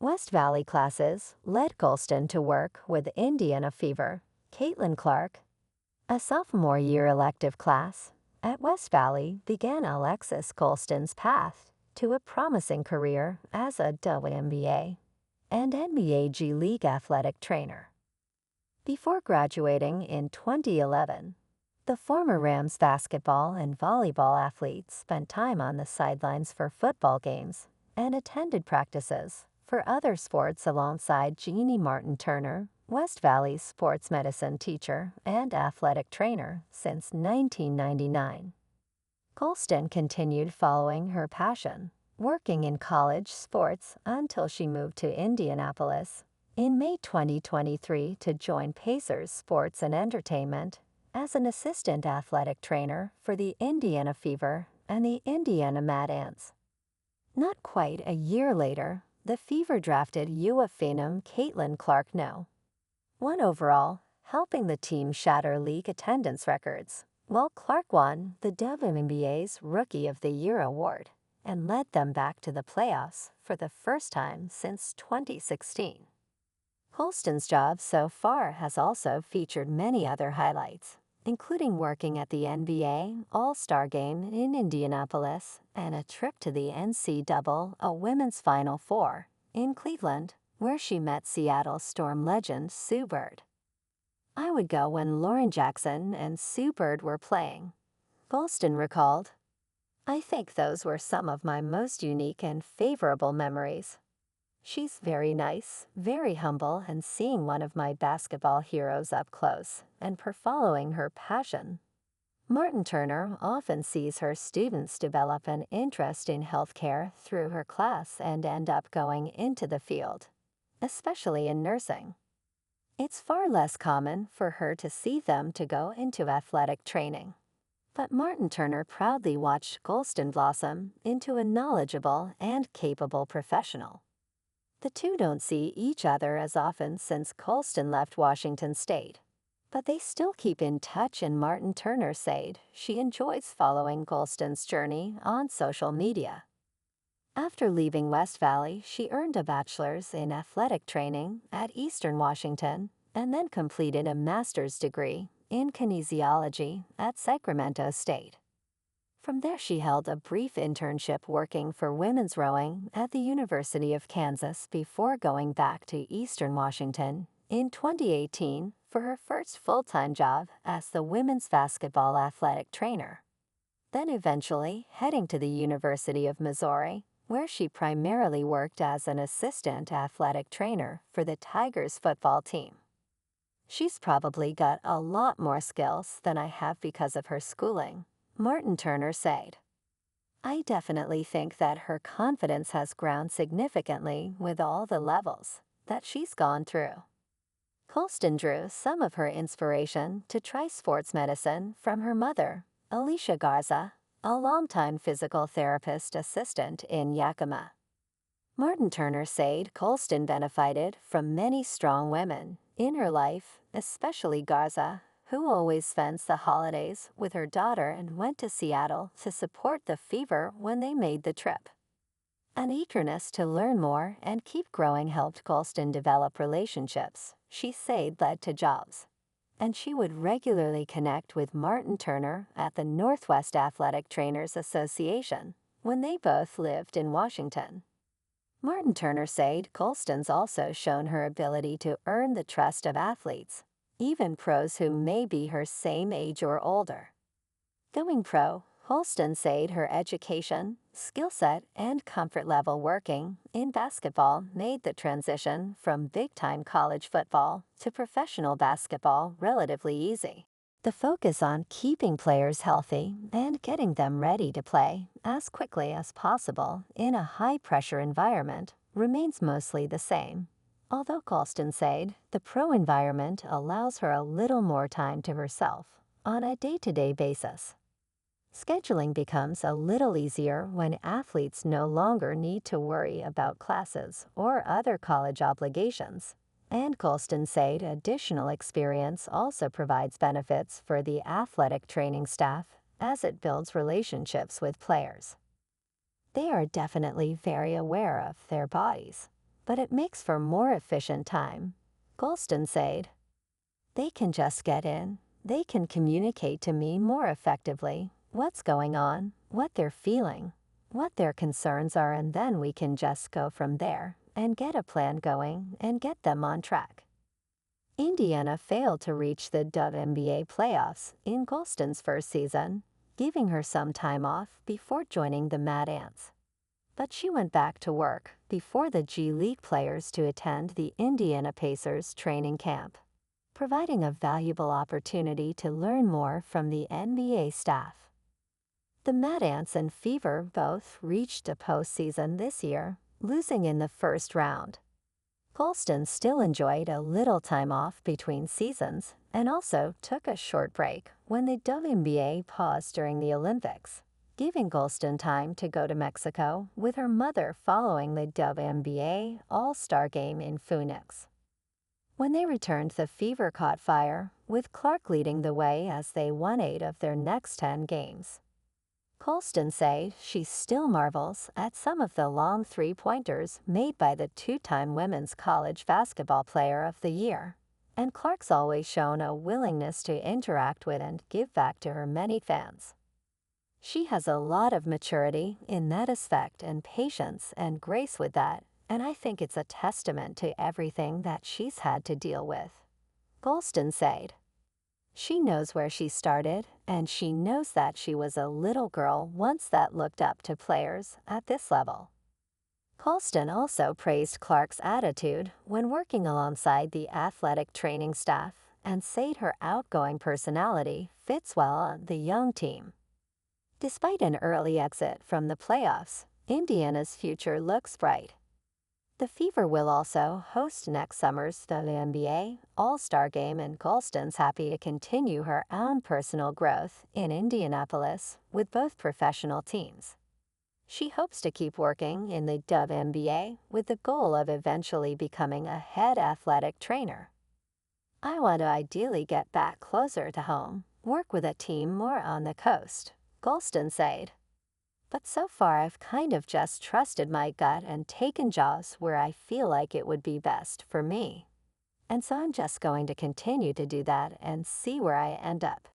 West Valley classes led Gholston to work with Indiana Fever, Caitlin Clark. A sophomore year elective class at West Valley began Alexis Gholston's path to a promising career as a WNBA and NBA G League athletic trainer. Before graduating in 2011, the former Rams basketball and volleyball athlete spent time on the sidelines for football games and attended practices for other sports alongside Jeannie Turner, West Valley's sports medicine teacher and athletic trainer since 1999. Gholston continued following her passion, working in college sports until she moved to Indianapolis in May 2023 to join Pacers Sports and Entertainment as an assistant athletic trainer for the Indiana Fever and the Indiana Mad Ants. Not quite a year later, the Fever drafted Phenom Caitlin Clark No. 1 overall, helping the team shatter league attendance records, while Clark won the WNBA's Rookie of the Year award and led them back to the playoffs for the first time since 2016. Gholston's job so far has also featured many other highlights, including working at the NBA All-Star Game in Indianapolis and a trip to the NCAA Women's Final Four in Cleveland, where she met Seattle Storm legend Sue Bird. "I would go when Lauren Jackson and Sue Bird were playing," Gholston recalled. "I think those were some of my most unique and favorable memories. She's very nice, very humble, and seeing one of my basketball heroes up close and following her passion." Turner often sees her students develop an interest in healthcare through her class and end up going into the field, especially in nursing. It's far less common for her to see them to go into athletic training. But Turner proudly watched Gholston blossom into a knowledgeable and capable professional. The two don't see each other as often since Gholston left Washington State, but they still keep in touch, and Turner said she enjoys following Gholston's journey on social media. After leaving West Valley, she earned a bachelor's in athletic training at Eastern Washington and then completed a master's degree in kinesiology at Sacramento State. From there, she held a brief internship working for women's rowing at the University of Kansas before going back to Eastern Washington in 2018 for her first full-time job as the women's basketball athletic trainer. Then eventually heading to the University of Missouri, where she primarily worked as an assistant athletic trainer for the Tigers football team. "She's probably got a lot more skills than I have because of her schooling," Turner said. "I definitely think that her confidence has grown significantly with all the levels that she's gone through." Gholston drew some of her inspiration to try sports medicine from her mother, Alicia Garza, a longtime physical therapist assistant in Yakima. Turner said Gholston benefited from many strong women in her life, especially Garza, who always spends the holidays with her daughter and went to Seattle to support the Fever when they made the trip. An eagerness to learn more and keep growing helped Gholston develop relationships she said led to jobs, and she would regularly connect with Turner at the Northwest Athletic Trainers Association when they both lived in Washington. Turner said Gholston's also shown her ability to earn the trust of athletes, even pros who may be her same age or older. Going pro, Gholston said her education, skill set, and comfort level working in basketball made the transition from big-time college football to professional basketball relatively easy. The focus on keeping players healthy and getting them ready to play as quickly as possible in a high-pressure environment remains mostly the same, although Gholston said the pro environment allows her a little more time to herself on a day-to-day basis. Scheduling becomes a little easier when athletes no longer need to worry about classes or other college obligations, and Gholston said additional experience also provides benefits for the athletic training staff as it builds relationships with players. They are definitely very aware of their bodies, but it makes for more efficient time. Gholston said, "They can just get in. They can communicate to me more effectively what's going on, what they're feeling, what their concerns are, and then we can just go from there and get a plan going and get them on track." Indiana failed to reach the WNBA playoffs in Gholston's first season, giving her some time off before joining the Mad Ants. But she went back to work before the G League players to attend the Indiana Pacers training camp, providing a valuable opportunity to learn more from the NBA staff. The Mad Ants and Fever both reached a postseason this year, losing in the first round. Gholston still enjoyed a little time off between seasons and also took a short break when the WNBA paused during the Olympics, giving Gholston time to go to Mexico with her mother following the WNBA All-Star Game in Phoenix. When they returned, the Fever caught fire, with Clark leading the way as they won 8 of their next 10 games. Gholston said she still marvels at some of the long three-pointers made by the two-time Women's College Basketball Player of the Year, and Clark's always shown a willingness to interact with and give back to her many fans. She has a lot of maturity in that aspect and patience and grace with that, and I think it's a testament to everything that she's had to deal with. Gholston said, "She knows where she started, and she knows that she was a little girl once that looked up to players at this level." Gholston also praised Clark's attitude when working alongside the athletic training staff and said her outgoing personality fits well on the young team. Despite an early exit from the playoffs, Indiana's future looks bright. The Fever will also host next summer's WNBA All-Star Game, and Gholston's happy to continue her own personal growth in Indianapolis with both professional teams. She hopes to keep working in the WNBA with the goal of eventually becoming a head athletic trainer. "I want to ideally get back closer to home, work with a team more on the coast," Gholston said. "But so far I've kind of just trusted my gut and taken jobs where I feel like it would be best for me. And so I'm just going to continue to do that and see where I end up."